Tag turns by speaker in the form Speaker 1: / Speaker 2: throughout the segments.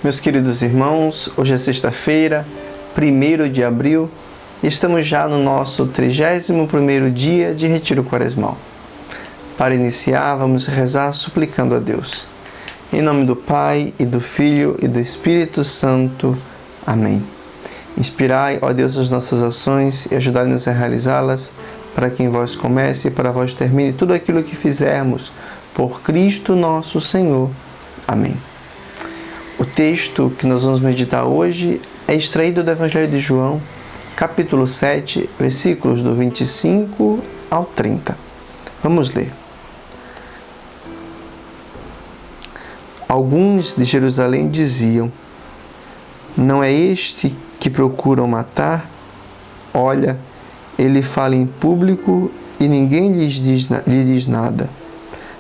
Speaker 1: Meus queridos irmãos, hoje é sexta-feira, 1º de abril, e estamos já no nosso 31º dia de Retiro Quaresmal. Para iniciar, vamos rezar suplicando a Deus. Em nome do Pai, e do Filho, e do Espírito Santo. Amém. Inspirai, ó Deus, as nossas ações e ajudai-nos a realizá-las, para que em vós comece e para vós termine tudo aquilo que fizermos, por Cristo nosso Senhor. Amém. O texto que nós vamos meditar hoje é extraído do Evangelho de João, capítulo 7, versículos do 25 ao 30. Vamos ler. Alguns de Jerusalém diziam: não é este que procuram matar? Olha, ele fala em público e ninguém lhe diz nada.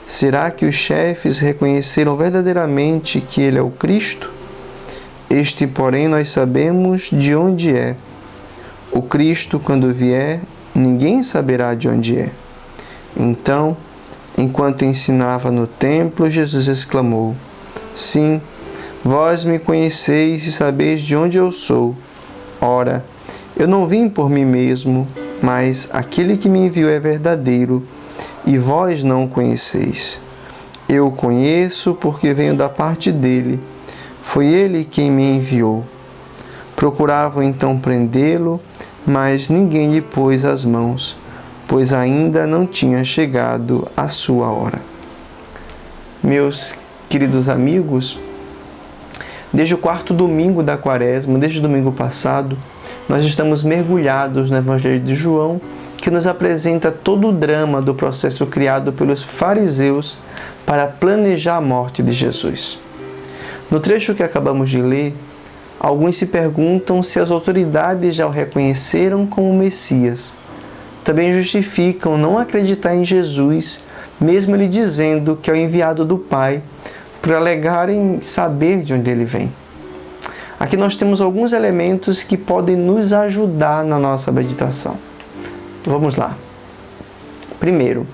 Speaker 1: Será que os chefes reconheceram verdadeiramente que ele é o Cristo? Este, porém, nós sabemos de onde é. O Cristo, quando vier, ninguém saberá de onde é. Então, enquanto ensinava no templo, Jesus exclamou: sim, vós me conheceis e sabeis de onde eu sou. Ora, eu não vim por mim mesmo, mas aquele que me enviou é verdadeiro, e vós não o conheceis. Eu o conheço porque venho da parte dele. Foi ele quem me enviou. Procuravam então prendê-lo, mas ninguém lhe pôs as mãos, pois ainda não tinha chegado a sua hora. Meus queridos amigos, desde o 4º domingo da Quaresma, desde o domingo passado, nós estamos mergulhados no Evangelho de João, que nos apresenta todo o drama do processo criado pelos fariseus para planejar a morte de Jesus. No trecho que acabamos de ler, alguns se perguntam se as autoridades já o reconheceram como Messias. Também justificam não acreditar em Jesus, mesmo ele dizendo que é o enviado do Pai, por alegarem saber de onde ele vem. Aqui nós temos alguns elementos que podem nos ajudar na nossa meditação. Vamos lá. Primeiro,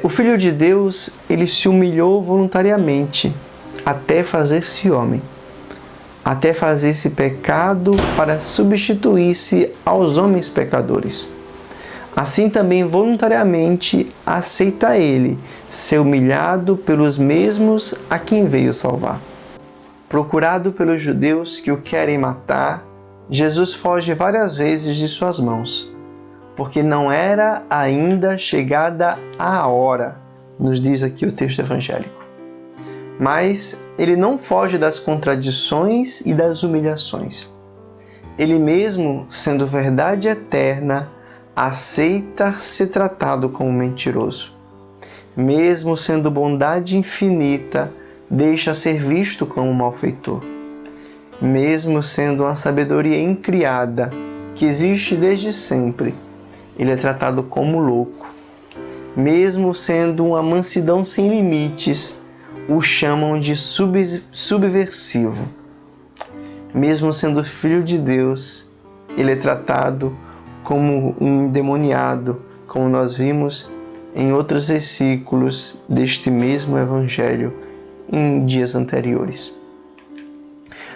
Speaker 1: o Filho de Deus, ele se humilhou voluntariamente até fazer-se homem, até fazer-se pecado para substituir-se aos homens pecadores. Assim também voluntariamente aceita ele ser humilhado pelos mesmos a quem veio salvar. Procurado pelos judeus que o querem matar, Jesus foge várias vezes de suas mãos, porque não era ainda chegada a hora, nos diz aqui o texto evangélico. Mas ele não foge das contradições e das humilhações. Ele mesmo, sendo verdade eterna, aceita ser tratado como mentiroso. Mesmo sendo bondade infinita, deixa ser visto como malfeitor. Mesmo sendo uma sabedoria incriada, que existe desde sempre, ele é tratado como louco. Mesmo sendo uma mansidão sem limites, o chamam de subversivo. Mesmo sendo filho de Deus, ele é tratado como um endemoniado, como nós vimos em outros versículos deste mesmo Evangelho em dias anteriores.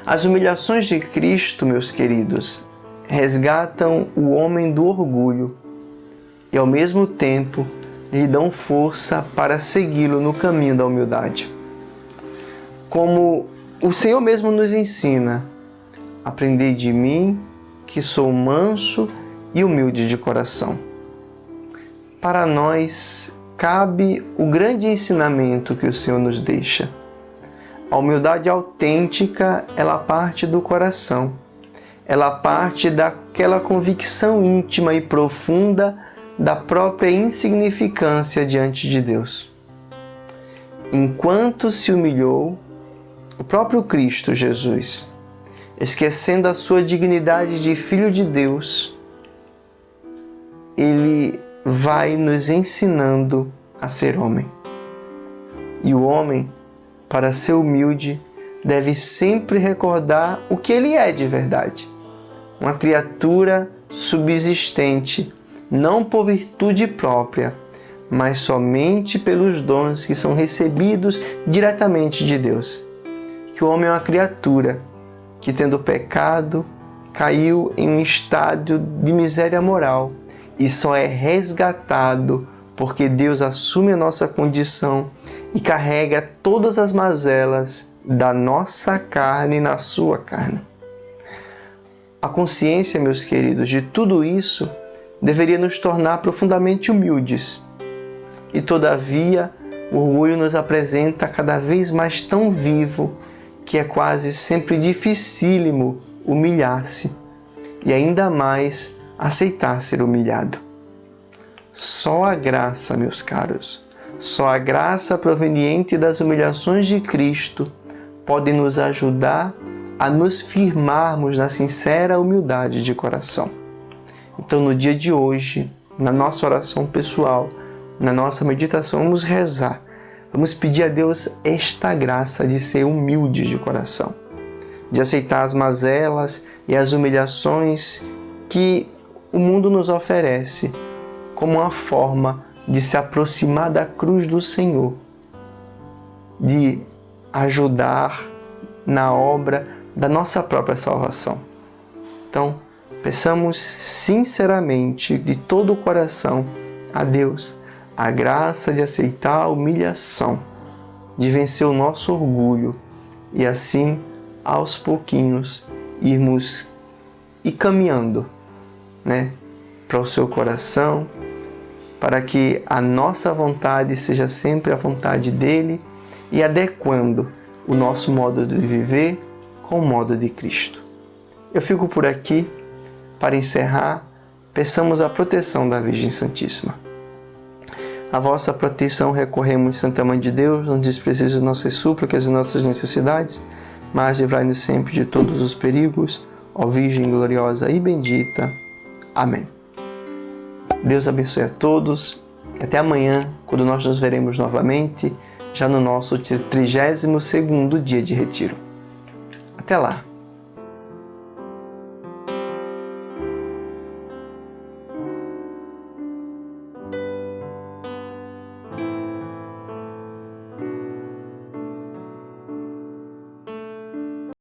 Speaker 1: As humilhações de Cristo, meus queridos, resgatam o homem do orgulho e, ao mesmo tempo, lhe dão força para segui-lo no caminho da humildade. Como o Senhor mesmo nos ensina: aprendei de mim, que sou manso e humilde de coração. Para nós, cabe o grande ensinamento que o Senhor nos deixa. A humildade autêntica, ela parte do coração. Ela parte daquela convicção íntima e profunda da própria insignificância diante de Deus. Enquanto se humilhou, o próprio Cristo Jesus, esquecendo a sua dignidade de Filho de Deus, ele vai nos ensinando a ser homem. E o homem, para ser humilde, deve sempre recordar o que ele é de verdade. Uma criatura subsistente, não por virtude própria, mas somente pelos dons que são recebidos diretamente de Deus. que o homem é uma criatura que, tendo pecado, caiu em um estádio de miséria moral e só é resgatado porque Deus assume a nossa condição e carrega todas as mazelas da nossa carne na sua carne. A consciência, meus queridos, de tudo isso deveria nos tornar profundamente humildes. E todavia, o orgulho nos apresenta cada vez mais tão vivo que é quase sempre dificílimo humilhar-se e ainda mais aceitar ser humilhado. Só a graça, meus caros, só a graça proveniente das humilhações de Cristo pode nos ajudar a nos firmarmos na sincera humildade de coração. Então, no dia de hoje, na nossa oração pessoal, na nossa meditação, vamos rezar. Vamos pedir a Deus esta graça de ser humildes de coração, de aceitar as mazelas e as humilhações que o mundo nos oferece como uma forma de se aproximar da cruz do Senhor, de ajudar na obra da nossa própria salvação. Então, peçamos sinceramente, de todo o coração, a Deus a graça de aceitar a humilhação, de vencer o nosso orgulho e assim, aos pouquinhos, irmos caminhando, para o seu coração, para que a nossa vontade seja sempre a vontade dele e adequando o nosso modo de viver com o modo de Cristo. Eu fico por aqui. Para encerrar, peçamos a proteção da Virgem Santíssima. A vossa proteção recorremos, Santa Mãe de Deus, não desprecies as nossas súplicas e nossas necessidades, mas livrai-nos sempre de todos os perigos, ó Virgem gloriosa e bendita. Amém. Deus abençoe a todos. Até amanhã, quando nós nos veremos novamente, já no nosso 32º dia de retiro. Até lá.